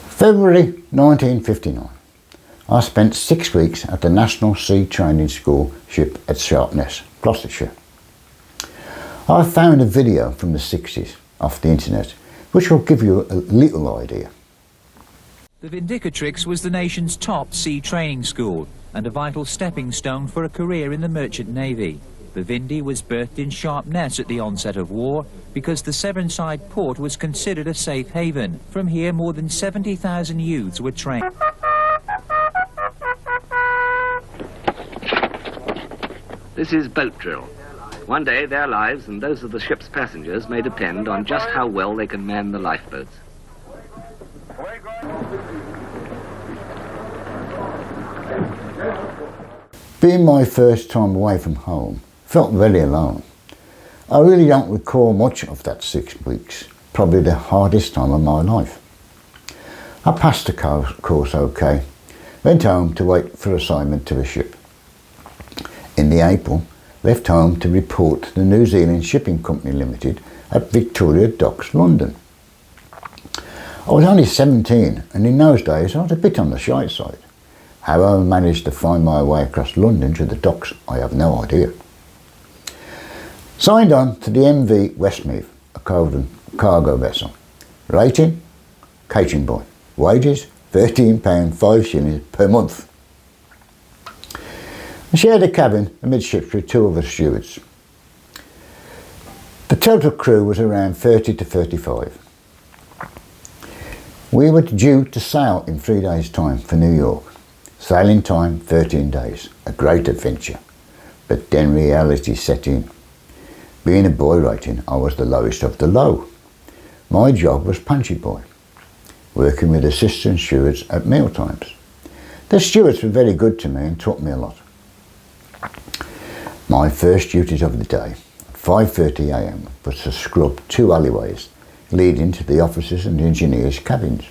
February 1959. I spent 6 weeks at the National Sea Training School ship at Sharpness, Gloucestershire. I found a video from the 60s off the internet which will give you a little idea. The Vindicatrix was the nation's top sea training school and a vital stepping stone for a career in the Merchant Navy. The Vindy was berthed in Sharpness at the onset of war because the Severnside port was considered a safe haven. From here, more than 70,000 youths were trained. This is boat drill. One day their lives and those of the ship's passengers may depend on just how well they can man the lifeboats. Being my first time away from home, felt very alone. I really don't recall much of that 6 weeks, probably the hardest time of my life. I passed the course okay, went home to wait for assignment to the ship. In the April, left home to report to the New Zealand Shipping Company Limited at Victoria Docks, London. I was only 17 and in those days I was a bit on the shy side. How I managed to find my way across London to the docks, I have no idea. Signed on to the MV Westmeath, a cargo vessel. Rating, catering boy. Wages, £13 5 per month. I shared a cabin amidships with 2 other stewards. The total crew was around 30 to 35. We were due to sail in 3 days' time for New York. Sailing time 13 days, a great adventure. But then reality set in. Being a boy rating, I was the lowest of the low. My job was punchy boy, working with assistant stewards at meal times. The stewards were very good to me and taught me a lot. My first duties of the day, 5:30 AM, was to scrub 2 alleyways leading to the officers' and engineers' cabins.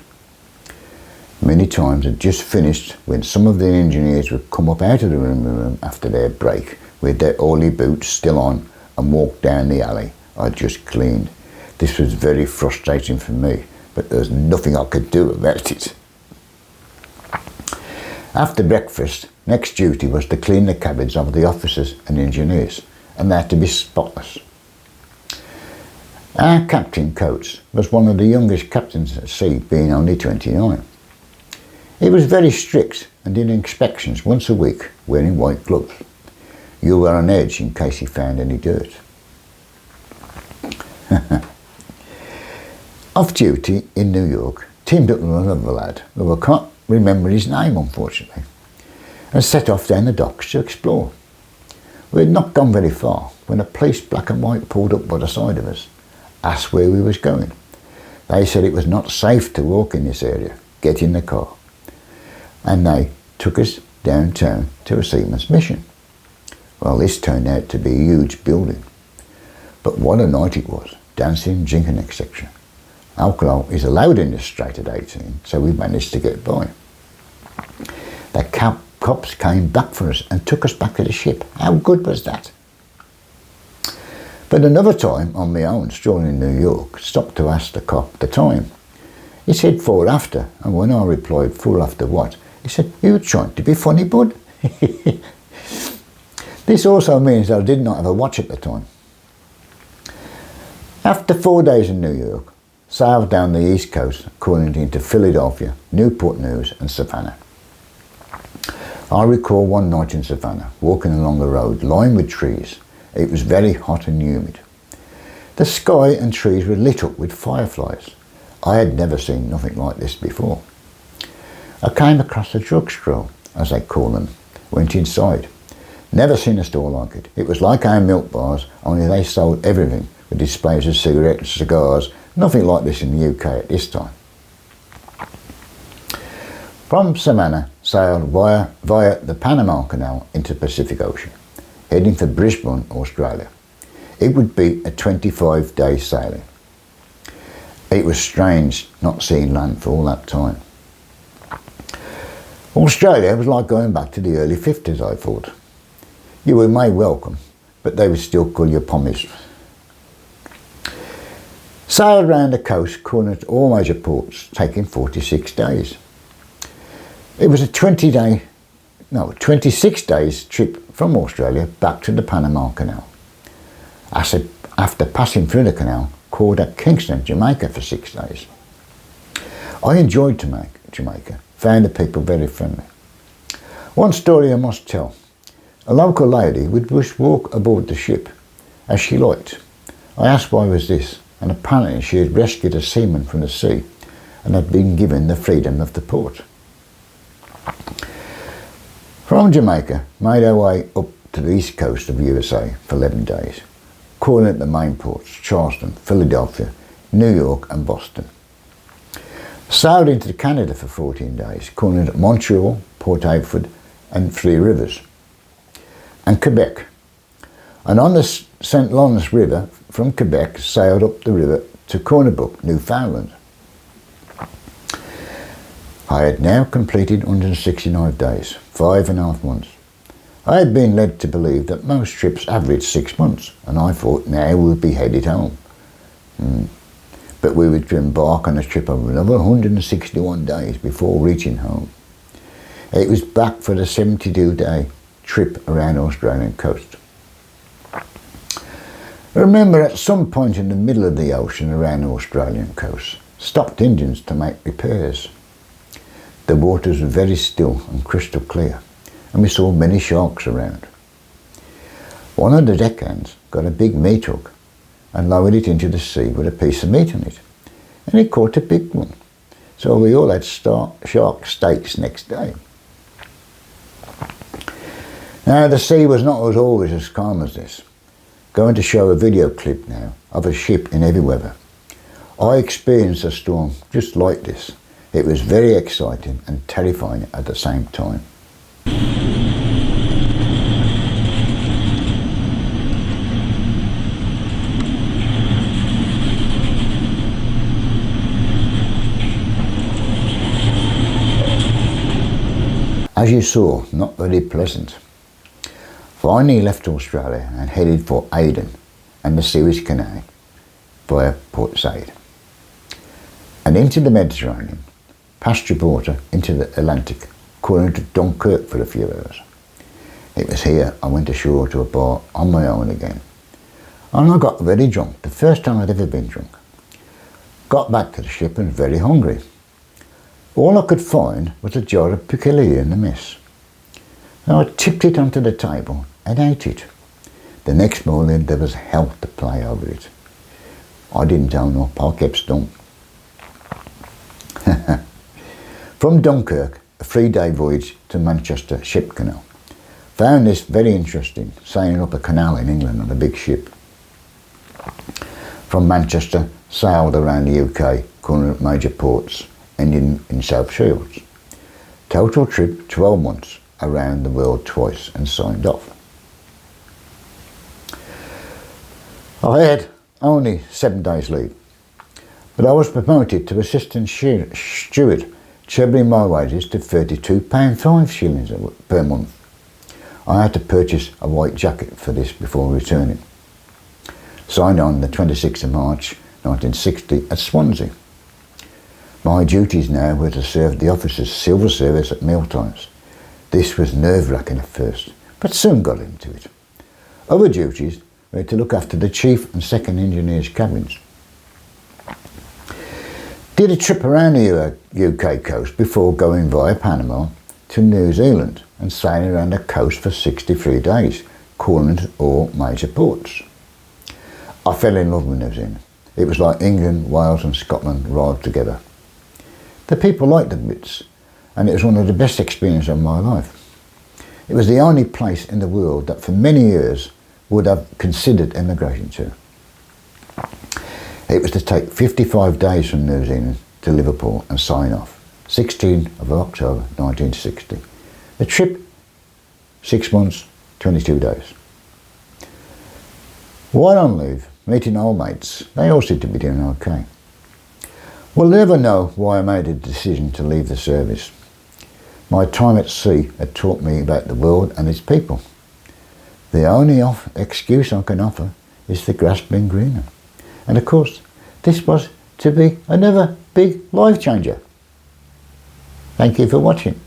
Many times I'd just finished when some of the engineers would come up out of the room after their break with their oily boots still on and walk down the alley I'd just cleaned. This was very frustrating for me, but there was nothing I could do about it. After breakfast, next duty was to clean the cabins of the officers and engineers, and they had to be spotless. Our captain, Coates, was one of the youngest captains at sea, being only 29. He was very strict and did inspections once a week, wearing white gloves. You were on edge in case he found any dirt. Off duty in New York, teamed up with another lad, who I can't remember his name unfortunately, and set off down the docks to explore. We had not gone very far when a police black and white pulled up by the side of us, asked where we was going. They said it was not safe to walk in this area, get in the car. And they took us downtown to a seaman's mission. Well, this turned out to be a huge building. But what a night it was, dancing, drinking, etc. Alcohol is allowed in this strait at 18, so we managed to get by. The cops came back for us and took us back to the ship. How good was that? But another time, on my own, strolling in New York, stopped to ask the cop the time. He said 4 after, and when I replied 4 after what, he said, "You were trying to be funny, bud." This also means that I did not have a watch at the time. After 4 days in New York, sailed down the east coast, calling into Philadelphia, Newport News and Savannah. I recall one night in Savannah, walking along a road lined with trees. It was very hot and humid. The sky and trees were lit up with fireflies. I had never seen nothing like this before. I came across a drugstore, as they call them, went inside. Never seen a store like it. It was like our milk bars, only they sold everything, with displays of cigarettes, cigars, nothing like this in the UK at this time. From Savannah, sailed via the Panama Canal into the Pacific Ocean, heading for Brisbane, Australia. It would be a 25-day sailing. It was strange not seeing land for all that time. Australia was like going back to the early 50s, I thought. You were made welcome, but they would still call you pommies. Sailed round the coast, calling at all major ports, taking 46 days. It was a 26 days trip from Australia back to the Panama Canal. After passing through the canal, called at Kingston, Jamaica for 6 days. I enjoyed Jamaica, found the people very friendly. One story I must tell. A local lady would just walk aboard the ship as she liked. I asked why was this, and apparently she had rescued a seaman from the sea and had been given the freedom of the port. From Jamaica, made our way up to the east coast of USA for 11 days, calling at the main ports, Charleston, Philadelphia, New York and Boston. Sailed into Canada for 14 days, calling at Montreal, Port Alfred and Three Rivers, and Quebec. And on the St. Lawrence River from Quebec, sailed up the river to Cornerbook, Newfoundland. I had now completed 169 days, 5.5 months. I had been led to believe that most trips averaged 6 months, and I thought now we would be headed home. But we were to embark on a trip of another 161 days before reaching home. It was back for the 72-day trip around the Australian coast. I remember at some point in the middle of the ocean around the Australian coast, stopped engines to make repairs. The waters were very still and crystal clear, and we saw many sharks around. One of the deckhands got a big meat hook and lowered it into the sea with a piece of meat on it, and it caught a big one. So we all had shark steaks next day. Now the sea was not always as calm as this. Going to show a video clip now of a ship in heavy weather. I experienced a storm just like this. It was very exciting and terrifying at the same time. As you saw, not very pleasant. Finally left Australia and headed for Aden and the Suez Canal via Port Said, and into the Mediterranean, past Gibraltar into the Atlantic, calling to Dunkirk for a few hours. It was here I went ashore to a bar on my own again, and I got very drunk, the first time I'd ever been drunk. Got back to the ship and very hungry. All I could find was a jar of piccalilli in the mess. So I tipped it onto the table and ate it. The next morning there was hell to play over it. I didn't own up, I kept stum. From Dunkirk, a 3-day voyage to Manchester Ship Canal. Found this very interesting, sailing up a canal in England on a big ship. From Manchester, sailed around the UK, calling at major ports, ending in South Shields. Total trip 12 months, around the world twice, and signed off. I had only 7 days leave, but I was promoted to assistant steward, trebling my wages to £32.05 per month. I had to purchase a white jacket for this before returning. Signed on the 26th of March 1960 at Swansea. My duties now were to serve the officers' silver service at mealtimes. This was nerve-wracking at first, but soon got into it. Other duties were to look after the chief and second engineer's cabins. Did a trip around the UK coast before going via Panama to New Zealand and sailing around the coast for 63 days, calling at all major ports. I fell in love with New Zealand. It was like England, Wales and Scotland rolled together. The people liked the Brits, and it was one of the best experiences of my life. It was the only place in the world that for many years would have considered emigration to. It was to take 55 days from New Zealand to Liverpool and sign off, 16th of October 1960. The trip, 6 months, 22 days. While on leave, meeting old mates, they all seemed to be doing okay. We'll never know why I made a decision to leave the service. My time at sea had taught me about the world and its people. The only excuse I can offer is the grass being greener. And of course, this was to be another big life changer. Thank you for watching.